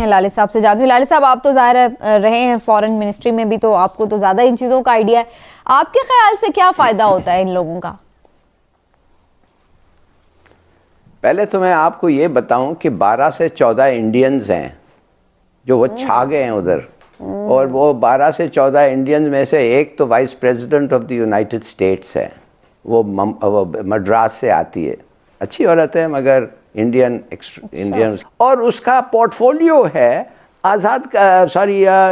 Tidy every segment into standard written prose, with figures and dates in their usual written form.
ہیں لالی صاحب سے. جانتی ہوں لالی صاحب آپ تو ظاہر ہے رہے ہیں فورن منسٹری میں بھی, تو آپ کو تو زیادہ ان چیزوں کا آئیڈیا ہے. آپ کے خیال سے کیا فائدہ ہوتا ہے ان لوگوں کا؟ پہلے تو میں آپ کو یہ بتاؤں کہ 12 سے 14 انڈینز ہیں جو وہ چھا گئے ہیں ادھر, اور وہ 12 سے 14 انڈینز میں سے ایک تو vice president of the United States ہے, وہ مدراس سے آتی ہے, اچھی عورت ہے مگر انڈین, اور اس کا پورٹ فولیو ہے آزاد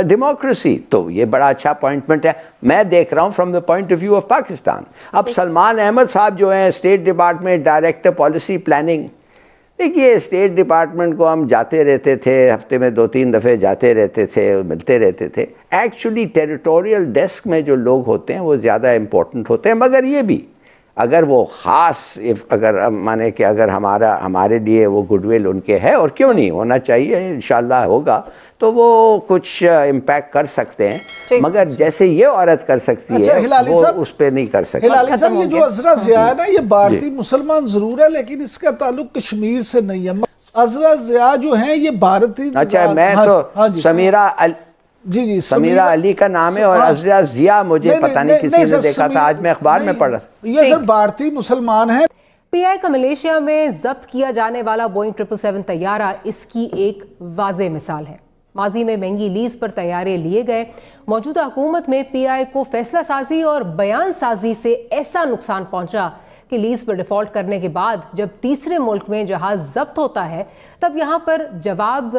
ڈیموکریسی. تو یہ بڑا اچھا اپوائنٹمنٹ ہے. میں دیکھ رہا ہوں from the point of view of Pakistan. اب سلمان احمد صاحب جو ہیں state department director policy planning, دیکھیے اسٹیٹ ڈپارٹمنٹ کو ہم جاتے رہتے تھے, ہفتے میں 2-3 دفعے جاتے رہتے تھے, ملتے رہتے تھے. ایکچولی ٹیریٹوریل ڈیسک میں جو لوگ ہوتے ہیں وہ زیادہ امپورٹنٹ ہوتے ہیں, مگر یہ بھی اگر وہ خاص اگر مانے کہ اگر ہمارے لیے وہ گڈ ول ان کے ہے, اور کیوں نہیں ہونا چاہیے, انشاءاللہ ہوگا, تو وہ کچھ امپیکٹ کر سکتے ہیں, مگر جیسے یہ عورت کر سکتی ہے وہ اس پہ نہیں کر سکتی. ہلالی صاحب یہ جو عذرا ضیاء ہے نا, یہ بھارتی مسلمان ضرور ہے لیکن اس کا تعلق کشمیر سے نہیں ہے. عذرا ضیاء جو ہیں یہ بھارتی, اچھا میں تو سمیرہ علی کا نام ہے, اور عذرا ضیاء مجھے پتہ نہیں کسی نے دیکھا تھا, آج میں اخبار میں پڑھ رہا تھا. یہ سر بھارتی مسلمان ہیں. پی آئی کا ملیشیا میں ضبط کیا جانے والا بوئنگ 777 طیارہ اس کی ایک واضح مثال ہے. ماضی میں مہنگی لیز پر طیارے لیے گئے. موجودہ حکومت میں پی آئی کو فیصلہ سازی اور بیان سازی سے ایسا نقصان پہنچا کہ لیز پر ڈیفالٹ کرنے کے بعد جب تیسرے ملک میں جہاز ضبط ہوتا ہے تب یہاں پر جواب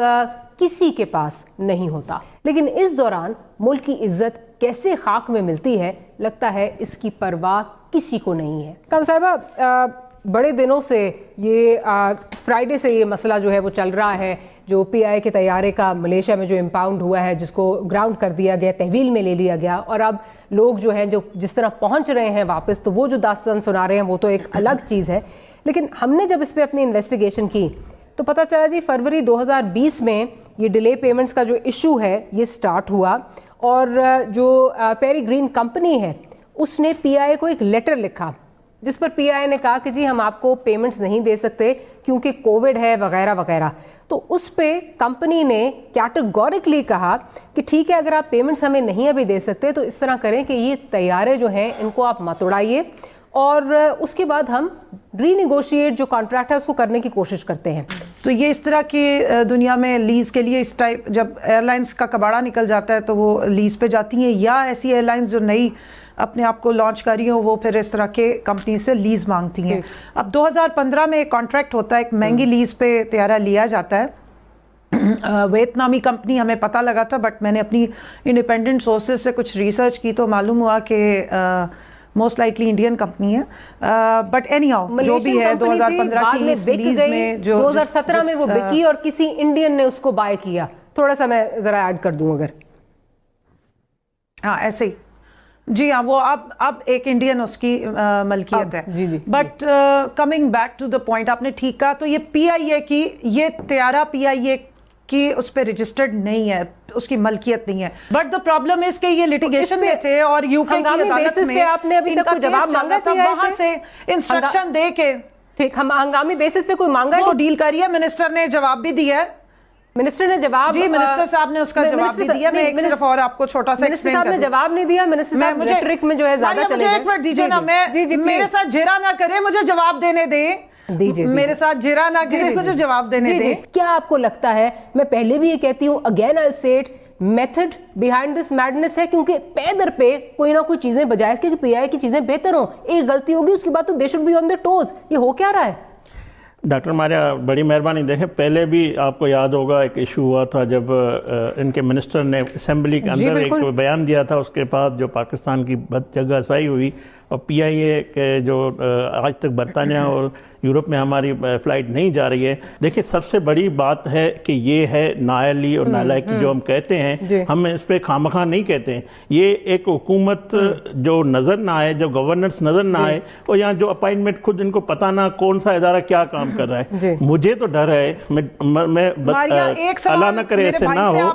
کسی کے پاس نہیں ہوتا. لیکن اس دوران ملک کی عزت کیسے خاک میں ملتی ہے, لگتا ہے اس کی پرواہ کسی کو نہیں ہے. کان صاحبہ, بڑے دنوں سے یہ فرائیڈے سے یہ مسئلہ جو ہے وہ چل رہا ہے, جو پی آئی کے طیارے کا ملیشیا میں جو امپاؤنڈ ہوا ہے, جس کو گراؤنڈ کر دیا گیا, تحویل میں لے لیا گیا, اور اب لوگ جو ہیں جو جس طرح پہنچ رہے ہیں واپس, تو وہ جو داستان سنا رہے ہیں وہ تو ایک الگ چیز ہے. لیکن ہم نے جب اس پہ اپنی انویسٹیگیشن کی تو پتہ چلا جی فروری 2020 میں یہ ڈیلے پیمنٹس کا جو ایشو ہے یہ سٹارٹ ہوا, اور جو پیری گرین کمپنی ہے اس نے پی آئی کو ایک لیٹر لکھا جس پر پی آئی نے کہا کہ جی ہم آپ کو پیمنٹس نہیں دے سکتے کیونکہ کووڈ ہے وغیرہ وغیرہ. تو اس پہ کمپنی نے کیٹیگورکلی کہا کہ ٹھیک ہے, اگر آپ پیمنٹس ہمیں نہیں ابھی دے سکتے تو اس طرح کریں کہ یہ طیارے جو ہیں ان کو آپ مت اڑائیے, اور اس کے بعد ہم ری نیگوشیٹ جو کانٹریکٹ ہے اس کو کرنے کی کوشش کرتے ہیں. تو یہ اس طرح کی دنیا میں لیز کے لیے اس ٹائپ جب ایئر لائنس کا کباڑا نکل جاتا ہے تو وہ لیز پہ جاتی ہیں, یا ایسی ایئر لائنس جو نئی اپنے آپ کو لانچ کر رہی ہوں وہ پھر اس طرح کے کمپنی سے لیز مانگتی ہیں. اب 2015 میں ایک کانٹریکٹ ہوتا ہے, ایک مہنگی لیز پہ طیارہ لیا جاتا ہے. ویتنامی کمپنی ہمیں پتہ لگا تھا, بٹ میں نے اپنی انڈیپینڈنٹ سورسز سے کچھ ریسرچ کی تو معلوم ہوا کہ موسٹ لائکلی انڈین کمپنی ہے. بٹ اینی ہاؤ جو بھی ہے 2015 کی لیز میں جو 2017 میں وہ بکی اور کسی انڈین نے اس کو بائی کیا. تھوڑا سا میں ذرا ایڈ کر دوں اگر. ہاں ایسے ہی, جی ہاں, وہ اب ایک انڈین اس کی ملکیت ہے. But coming back to the point, آپ نے ٹھیک کہا, تو یہ پی آئی اے کی یہ طیارہ پی آئی اے کی اس پہ رجسٹرڈ نہیں ہے, اس کی ملکیت نہیں ہے. بٹ دا پرابلم ہے کہ یہ لٹیگیشن میں تھے اور یو کے کی عدالت میں آپ نے ابھی تک کوئی جواب مانگا تھا, وہاں سے انسٹرکشن دے کے ٹھیک ہم ہنگامی بیسس پہ کوئی مانگا ہے, ڈیل کری ہے. منسٹر نے جواب بھی دیا ہے, منسٹر نے جواب, جی منسٹر صاحب نے اس کا جواب بھی دیا. میں ایک صرف اور آپ کو چھوٹا سا منسٹر صاحب نے جواب نہیں دیا. منسٹر صاحب ریٹرک میں جو ہے زیادہ چلے گئے. مجھے ایک منٹ دیجیے نا, میں میرے ساتھ جھیرا نہ کرے, مجھے جواب دینے دیں. میرے ساتھ جھیرا نہ کرے, مجھے جواب دینے دیں. کیا آپ کو لگتا ہے, میں پہلے بھی یہ کہتی ہوں, اگین آئی سے it, method behind this madness ہے, کیونکہ پے در پہ کوئی نہ کوئی چیزیں بجائے اس کے کہ پی آئی کی چیزیں بہتر ہوں, ایک غلطی ہوگی اس کے بعد تو they should be on their toes. یہ ہو کیا رہا ہے؟ ڈاکٹر ماریا بڑی مہربانی. دیکھیں پہلے بھی آپ کو یاد ہوگا ایک ایشو ہوا تھا جب ان کے منسٹر نے اسمبلی کے اندر ایک بیان دیا تھا, اس کے بعد جو پاکستان کی بد جگہ سائی ہوئی, اور پی آئی اے کے جو آج تک برطانیہ اور یورپ میں ہماری فلائٹ نہیں جا رہی ہے. دیکھیں سب سے بڑی بات ہے کہ یہ ہے نااہلی اور نالائقی جو ہم کہتے ہیں, ہم اس پہ خامخواہ نہیں کہتے ہیں. یہ ایک حکومت جو نظر نہ آئے, جو گورننس نظر نہ آئے, اور یہاں جو اپائنٹمنٹ خود ان کو پتہ نہ کون سا ادارہ کیا کام کر رہا ہے. مجھے تو ڈر ہے, میں اللہ نہ کرے ایسے نہ ہو,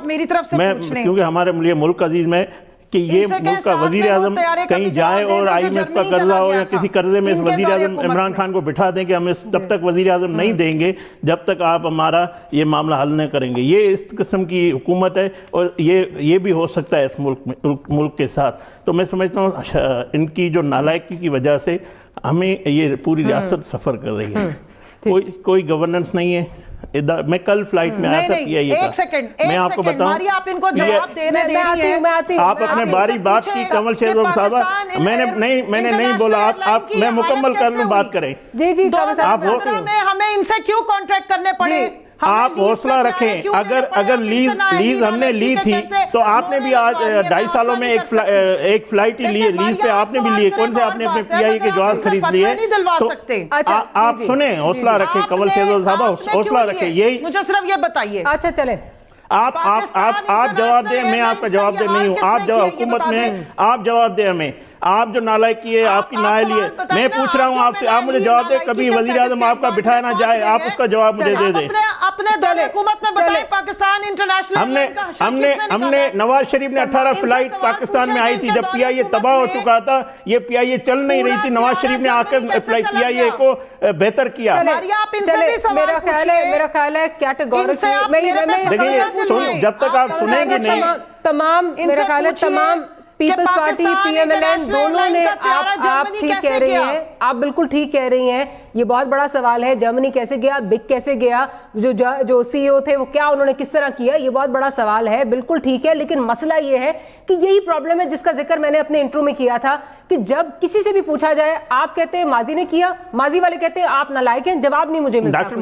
میں کیونکہ ہمارے لیے ملک عزیز میں کہ یہ ملک کا وزیر اعظم کہیں جائے اور IMF کا قرضہ ہو یا کسی قرضے میں وزیر اعظم عمران خان کو بٹھا دیں کہ ہم تب تک وزیر اعظم نہیں دیں گے جب تک آپ ہمارا یہ معاملہ حل نہیں کریں گے. یہ اس قسم کی حکومت ہے اور یہ بھی ہو سکتا ہے اس ملک کے ساتھ. تو میں سمجھتا ہوں ان کی جو نالائکی کی وجہ سے ہمیں یہ پوری ریاست سفر کر رہی ہے. کوئی گورننس نہیں ہے. میں کل فلائٹ میں آیا تھا ایک سیکنڈ میں آپ کو بتاؤں آپ ان کو جواب دینے دے رہی ہیں. آپ اپنے باری بات کی کنول شہزاد صاحبہ, میں نے نہیں بولا, آپ میں مکمل کر لوں بات کریں. جی آپ ہمیں ان سے کیوں کانٹریکٹ کرنے پڑے؟ آپ حوصلہ رکھیں. اگر لیز ہم نے لی تھی تو آپ نے بھی آج 2.5 سالوں میں ایک فلائٹ ہی لی ہے لیز پہ, آپ نے بھی لی ہے. کون سے آپ نے اپنے PI کے جواز خرید لیے؟ تو آپ سنیں, حوصلہ رکھیں کنول شہزاد صاحبہ, حوصلہ رکھیں. یہی مجھے صرف یہ بتائیے. اچھا چلیں, آپ جواب دیں, میں آپ کا جواب دے نہیں ہوں. آپ حکومت میں آپ جواب دیں ہمیں. آپ جو نالائکی ہے, آپ کی نااہلی ہے, میں پوچھ رہا ہوں آپ سے, آپ مجھے جواب دیں. کبھی وزیر اعظم آپ کا بٹھایا نہ جائے, آپ اس کا جواب مجھے دے دیں. اپنے دور حکومت میں بتائیں پاکستان انٹرنیشنل ہم نے نواز شریف نے 18 فلائٹ پاکستان میں آئی تھی جب PIA تباہ ہو چکا تھا. یہ PIA چل نہیں رہی تھی. نواز شریف نے آ کر PIA کو بہتر کیا. میرا خیال ہے کیٹیگوریکلی جب تک آپ سنیں گے نہیں, تمام میرا خیال ہے تمام پیپلز پارٹی PMLN دونوں نے, آپ ٹھیک کہہ رہی ہیں, آپ بالکل ٹھیک کہہ رہی ہیں. یہ بہت بڑا سوال ہے, جرمنی کیسے گیا, بگ کیسے گیا, جو CEO تھے وہ کیا انہوں نے کس طرح کیا, یہ بہت بڑا سوال ہے. بالکل ٹھیک ہے, لیکن مسئلہ یہ ہے کہ یہی پرابلم ہے جس کا ذکر میں نے اپنے انٹرو میں کیا تھا کہ جب کسی سے بھی پوچھا جائے آپ کہتے ہیں ماضی نے کیا, ماضی والے کہتے ہیں آپ نالائق ہیں, جواب نہیں مجھے ملتا. ڈاکٹر